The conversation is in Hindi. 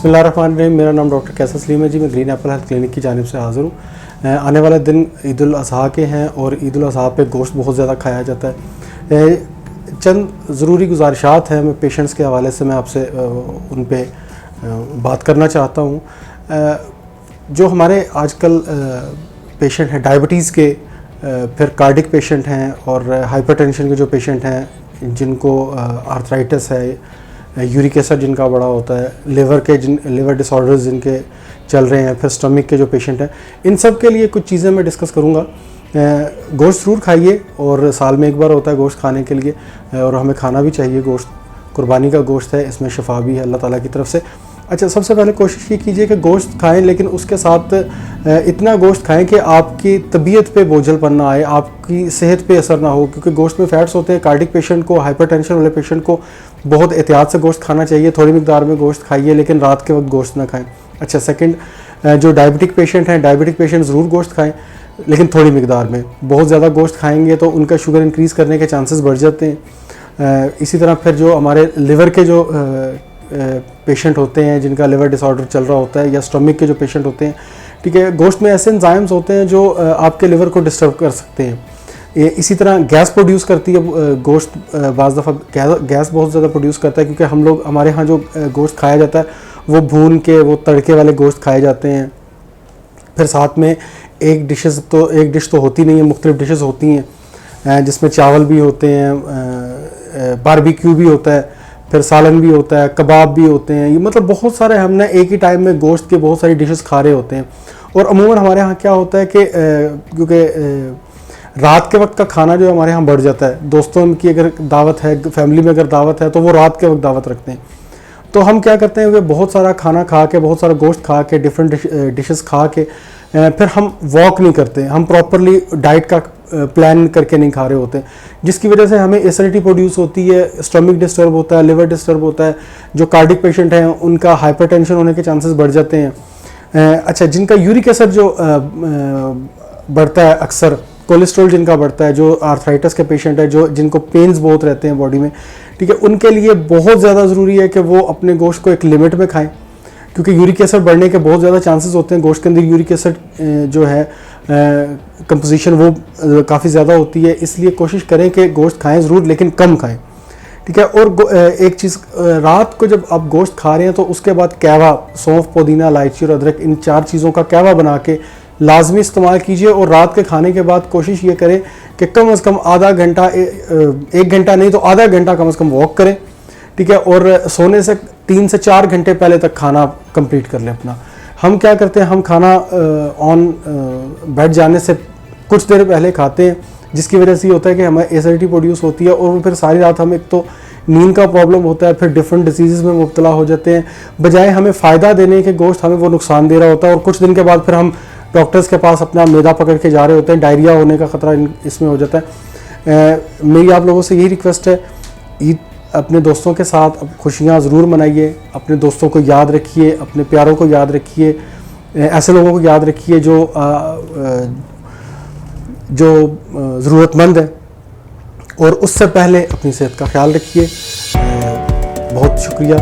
बिस्मिल्लाहिर्रहमानिर्रहीम। मेरा नाम डॉक्टर कैसर सलीम है जी। मैं ग्रीन एप्पल हेल्थ क्लिनिक की जानिब से हाज़िर हूँ। आने वाले दिन ईद उल अज़हा के हैं और ईद उल अज़हा पे गोश्त बहुत ज़्यादा खाया जाता है। चंद ज़रूरी गुजारिशात हैं मैं पेशेंट्स के हवाले से मैं आपसे उन पे बात करना चाहता हूँ। जो हमारे आजकल पेशेंट हैं डायबिटीज़ के, फिर कार्डिक पेशेंट हैं और हाइपरटेंशन के जो पेशेंट हैं जिनको आर्थराइटिस है, यूरिक एसिड जिनका बड़ा होता है, लिवर डिसऑर्डर्स जिनके चल रहे हैं, फिर स्टमक के जो पेशेंट हैं, इन सब के लिए कुछ चीज़ें मैं डिस्कस करूँगा। गोश्त ज़रूर खाइए और साल में एक बार होता है गोश्त खाने के लिए और हमें खाना भी चाहिए। गोश्त कुर्बानी का गोश्त है, इसमें शिफा भी है अल्लाह ताला की तरफ से। अच्छा, सबसे पहले कोशिश ये कीजिए कि गोश्त खाएं, लेकिन उसके साथ इतना गोश्त खाएं कि आपकी तबीयत पे बोझलपन ना आए, आपकी सेहत पे असर ना हो, क्योंकि गोश्त में फ़ैट्स होते हैं। कार्डिक पेशेंट को, हाइपरटेंशन वाले पेशेंट को बहुत एहतियात से गोश्त खाना चाहिए। थोड़ी मिकदार में गोश्त खाइए, लेकिन रात के वक्त गोश्त ना खाएं। अच्छा, सेकंड, जो डायबिटिक पेशेंट हैं, डायबिटिक पेशेंट ज़रूर गोश्त खाएं, लेकिन थोड़ी मिकदार में। बहुत ज़्यादा गोश्त खाएंगे तो उनका शुगर इंक्रीज़ करने के चांसेस बढ़ जाते हैं। इसी तरह फिर जो हमारे लिवर के जो पेशेंट होते हैं जिनका लिवर डिसऑर्डर चल रहा होता है, या स्टमक के जो पेशेंट होते हैं, ठीक है, गोश्त में ऐसे एंजाइम्स होते हैं जो आपके लिवर को डिस्टर्ब कर सकते हैं। इसी तरह गैस प्रोड्यूस करती है गोश्त, बाज़ दफ़ा गैस बहुत ज़्यादा प्रोड्यूस करता है, क्योंकि हम लोग, हमारे यहाँ जो गोश्त खाया जाता है वो भून के, वो तड़के वाले गोश्त खाए जाते हैं। फिर साथ में एक डिश तो होती नहीं है, मुख्तलिफ डिशेस होती हैं जिसमें चावल भी होते हैं, बारबेक्यू भी होता है, फिर सालन भी होता है, कबाब भी होते हैं। ये मतलब बहुत सारे, हमने एक ही टाइम में गोश्त के बहुत सारी डिशेस खा रहे होते हैं। और अमूमन हमारे यहाँ क्या होता है कि क्योंकि रात के वक्त का खाना जो हमारे यहाँ बढ़ जाता है, दोस्तों की अगर दावत है, फैमिली में अगर दावत है, तो वो रात के वक्त दावत रखते हैं। तो हम क्या करते हैं कि बहुत सारा खाना खा के, बहुत सारा गोश्त खा के, डिफरेंट डिशेस खा के फिर हम वॉक नहीं करते, हम प्रॉपरली डाइट का प्लान करके नहीं खा रहे होते, जिसकी वजह से हमें एसिडिटी प्रोड्यूस होती है, स्टमक डिस्टर्ब होता है, लिवर डिस्टर्ब होता है। जो कार्डिक पेशेंट हैं उनका हाइपरटेंशन होने के चांसेस बढ़ जाते हैं। अच्छा, जिनका यूरिक एसिड जो बढ़ता है, अक्सर कोलेस्ट्रॉल जिनका बढ़ता है, जो आर्थराइटिस के पेशेंट है, जो जिनको पेन्स बहुत रहते हैं बॉडी में, ठीक है, उनके लिए बहुत ज़्यादा ज़रूरी है कि वो अपने गोश्त को एक लिमिट में खाएं, क्योंकि यूरिक एसिड बढ़ने के बहुत ज़्यादा चांसेस होते हैं। गोश्त के अंदर यूरिक एसिड जो है कंपोजिशन वो काफ़ी ज़्यादा होती है, इसलिए कोशिश करें कि गोश्त खाएं ज़रूर, लेकिन कम खाएं, ठीक है। और एक चीज़, रात को जब आप गोश्त खा रहे हैं तो उसके बाद कहवा, सौंफ, पुदीना, इलायची और अदरक, इन 4 चीज़ों का कहवा बना के लाजमी इस्तेमाल कीजिए। और रात के खाने के बाद कोशिश ये करें कि कम से कम आधा घंटा, 1 घंटा नहीं तो आधा घंटा कम से कम वॉक करें, ठीक है। और सोने से 3 से 4 घंटे पहले तक खाना कंप्लीट कर लें अपना। हम क्या करते हैं, हम खाना ऑन बेड जाने से कुछ देर पहले खाते हैं, जिसकी वजह से ये होता है कि हमें एसिडिटी प्रोड्यूस होती है और फिर सारी रात हम, एक तो नींद का प्रॉब्लम होता है, फिर डिफरेंट डिजीज़ में मुब्तला हो जाते हैं। बजाय हमें फ़ायदा देने के गोश्त हमें वो नुकसान दे रहा होता है, और कुछ दिन के बाद फिर हम डॉक्टर्स के पास अपना मैदा पकड़ के जा रहे होते हैं। डायरिया होने का ख़तरा इसमें हो जाता है। मेरी आप लोगों से यही रिक्वेस्ट है, ईद अपने दोस्तों के साथ खुशियाँ ज़रूर मनाइए, अपने दोस्तों को याद रखिए, अपने प्यारों को याद रखिए, ऐसे लोगों को याद रखिए जो ज़रूरतमंद है, और उससे पहले अपनी सेहत का ख्याल रखिए। बहुत शुक्रिया।